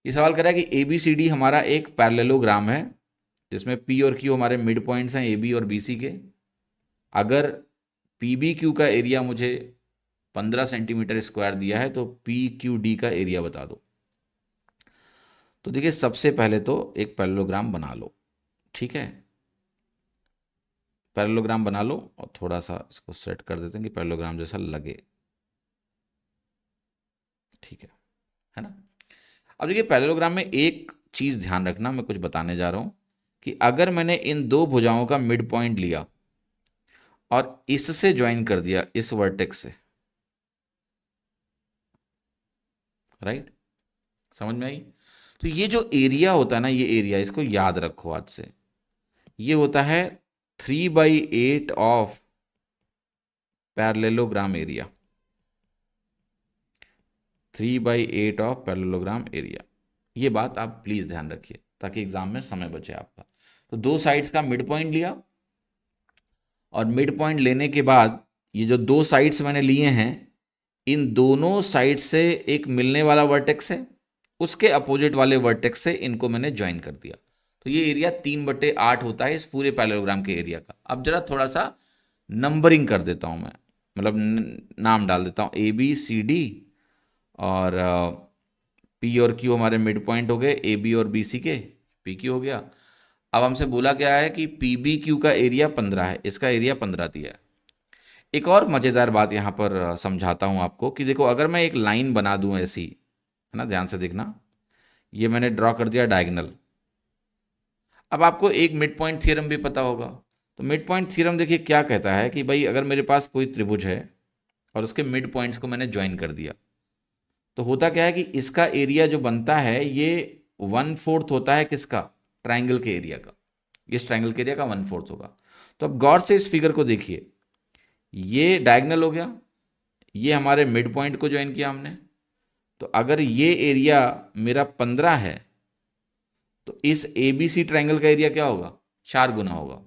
ये सवाल कर रहा है कि ए बी सी डी हमारा एक पैरेललोग्राम है जिसमें पी और क्यू हमारे मिड पॉइंट्स हैं ए बी और बी सी के। अगर पी बी क्यू का एरिया मुझे 15 सेंटीमीटर स्क्वायर दिया है तो पी क्यू डी का एरिया बता दो। तो देखिए सबसे पहले तो एक पैरेललोग्राम बना लो, ठीक है। पैरेललोग्राम बना लो और थोड़ा सा इसको सेट कर देते हैं कि पैरेललोग्राम जैसा लगे, ठीक है ना। अब देखिए पैरेललोग्राम में एक चीज़ ध्यान रखना, मैं कुछ बताने जा रहा हूँ कि अगर मैंने इन दो भुजाओं का मिड पॉइंट लिया और इससे ज्वाइन कर दिया इस वर्टेक्स से, राइट, समझ में आई। तो ये जो एरिया होता है ना, ये एरिया इसको याद रखो आज से, ये होता है 3/8 of parallelogram area. 3/8 of parallelogram area, ये बात आप प्लीज ध्यान रखिए ताकि एग्जाम में समय बचे आपका। तो दो साइड्स का मिड पॉइंट लिया और मिड पॉइंट लेने के बाद ये जो दो साइड्स मैंने लिए हैं, इन दोनों साइड से एक मिलने वाला वर्टेक्स है, उसके अपोजिट वाले वर्टेक्स से इनको मैंने ज्वाइन कर दिया। तो ये एरिया 3/8 होता है इस पूरे पैरेललोग्राम के एरिया का। अब जरा थोड़ा सा नंबरिंग कर देता हूं मैं, मतलब नाम डाल देता हूं ए बी सी डी, और पी और क्यू हमारे मिड पॉइंट हो गए ए बी और बी सी के, पी क्यू हो गया। अब हमसे बोला क्या है कि पी बी क्यू का एरिया 15 है, इसका एरिया 15 दिया है। एक और मज़ेदार बात यहाँ पर समझाता हूँ आपको कि देखो अगर मैं एक लाइन बना दूँ ऐसी, है ना, ध्यान से देखना, ये मैंने ड्रॉ कर दिया डायगोनल। अब आपको एक मिड पॉइंट थ्योरम भी पता होगा। तो मिड पॉइंट थ्योरम देखिए क्या कहता है कि भाई अगर मेरे पास कोई त्रिभुज है और उसके मिड पॉइंट्स को मैंने ज्वाइन कर दिया, तो होता क्या है कि इसका एरिया जो बनता है ये 1/4 होता है किसका, ट्राइंगल के एरिया का। इस ट्राइंगल के एरिया का 1/4 होगा। तो अब गौर से इस फिगर को देखिए, ये डायगोनल हो गया, ये हमारे मिड पॉइंट को ज्वाइन किया हमने। तो अगर ये एरिया मेरा 15 है तो इस ए बी सी ट्राइंगल का एरिया क्या होगा, 4 गुना होगा।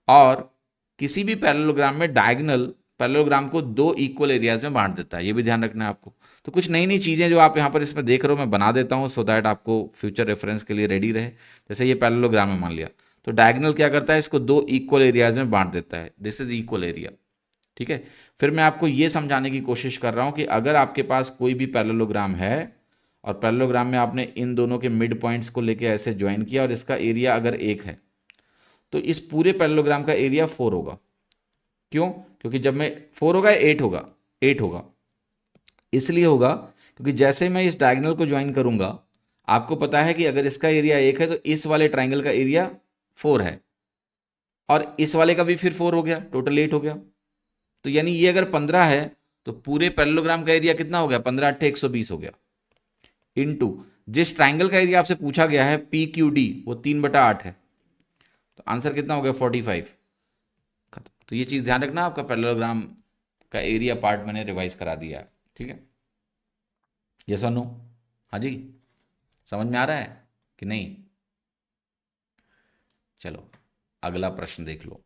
और किसी भी पैरेललोग्राम में डायगोनल पैरेललोग्राम को दो इक्वल एरियाज में बांट देता है, ये भी ध्यान रखना है आपको। तो कुछ नई नई चीज़ें जो आप यहाँ पर इसमें देख रहे हो मैं बना देता हूँ सो दैट आपको फ्यूचर रेफरेंस के लिए रेडी रहे। जैसे ये पैरेललोग्राम है मान लिया, तो डायगोनल क्या करता है, इसको दो इक्वल एरियाज में बांट देता है, दिस इज इक्वल एरिया, ठीक है। फिर मैं आपको ये समझाने की कोशिश कर रहा हूँ कि अगर आपके पास कोई भी पैरेललोग्राम है और पैरेललोग्राम में आपने इन दोनों के मिड पॉइंट्स को लेके ऐसे ज्वाइन किया और इसका एरिया अगर 1 है, तो इस पूरे पैरेललोग्राम का एरिया 4 होगा। क्यों, क्योंकि जब मैं 4 होगा 8 होगा, 8 होगा, इसलिए होगा क्योंकि जैसे मैं इस डायगोनल को ज्वाइन करूंगा, आपको पता है कि अगर इसका एरिया 1 है तो इस वाले ट्राइंगल का एरिया 4 है, और इस वाले का भी फिर 4 हो गया, टोटल 8 हो गया। तो यानी ये अगर 15 है तो पूरे पैरेललोग्राम का एरिया कितना हो गया, 15 8 120 हो गया, इनटू जिस ट्राइंगल का एरिया आपसे पूछा गया है पी क्यू डी, वो 3/8 है, तो आंसर कितना हो गया 45। तो ये चीज़ ध्यान रखना, आपका पैरेललोग्राम का एरिया पार्ट मैंने रिवाइज करा दिया है, ठीक है। यस और नो, हाँ जी, समझ में आ रहा है कि नहीं। चलो अगला प्रश्न देख लो।